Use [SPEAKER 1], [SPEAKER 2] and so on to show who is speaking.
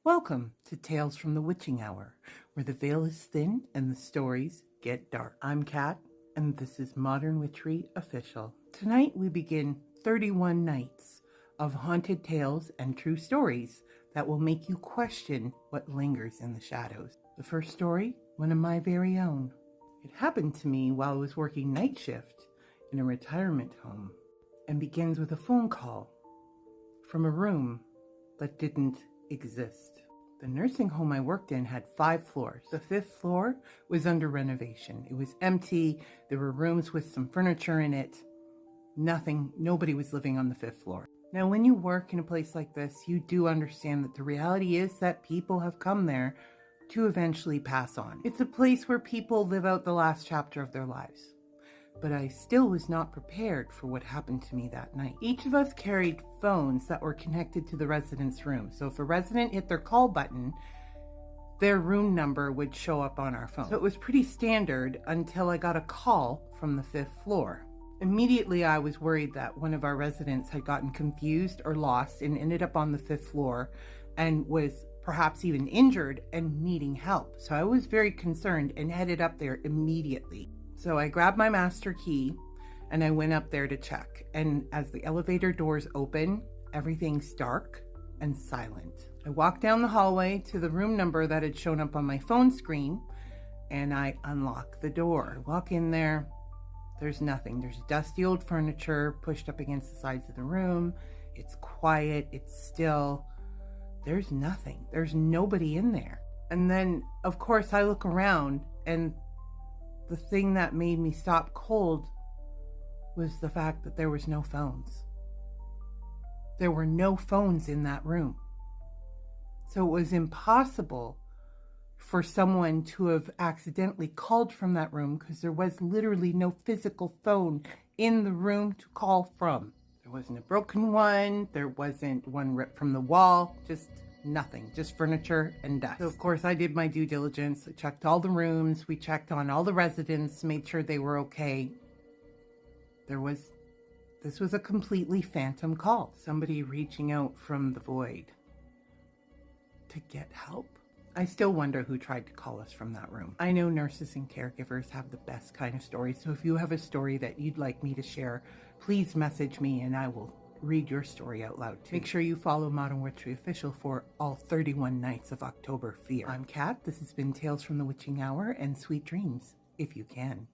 [SPEAKER 1] Welcome to Tales from the Witching Hour, where the veil is thin and the stories get dark. I'm Kat, and this is Modern Witchery Official. Tonight we begin 31 nights of haunted tales and true stories that will make you question what lingers in the shadows. The first story, one of my very own. It happened to me while I was working night shift in a retirement home and begins with a phone call from a room that didn't exist. The nursing home I worked in had 5 floors. The 5th floor was under renovation. It was empty. There were rooms with some furniture in it. Nobody was living on the 5th floor. Now, when you work in a place like this, you do understand that the reality is that people have come there to eventually pass on. It's a place where people live out the last chapter of their lives. But I still was not prepared for what happened to me that night. Each of us carried phones that were connected to the resident's room. So if a resident hit their call button, their room number would show up on our phone. So it was pretty standard until I got a call from the 5th floor. Immediately, I was worried that one of our residents had gotten confused or lost and ended up on the 5th floor and was perhaps even injured and needing help. So I was very concerned and headed up there immediately. So I grabbed my master key and I went up there to check. And as the elevator doors open, everything's dark and silent. I walked down the hallway to the room number that had shown up on my phone screen and I unlock the door. I walk in there, there's nothing. There's dusty old furniture pushed up against the sides of the room. It's quiet, it's still. There's nothing. There's nobody in there. And then, of course, I look around and the thing that made me stop cold was the fact that there was no phones. There were no phones in that room. So it was impossible for someone to have accidentally called from that room because there was literally no physical phone in the room to call from. There wasn't a broken one. There wasn't one ripped from the wall. Just nothing, just furniture and dust. So of course I did my due diligence. I checked all the rooms. We checked on all the residents, made sure they were okay. This was a completely phantom call. Somebody reaching out from the void to get help. I still wonder who tried to call us from that room. I know nurses and caregivers have the best kind of stories. So if you have a story that you'd like me to share, please message me and I will read your story out loud too. Make sure you follow Modern Witchery Official for all 31 nights of October Fear. I'm Kat. This has been Tales from the Witching Hour, and sweet dreams if you can.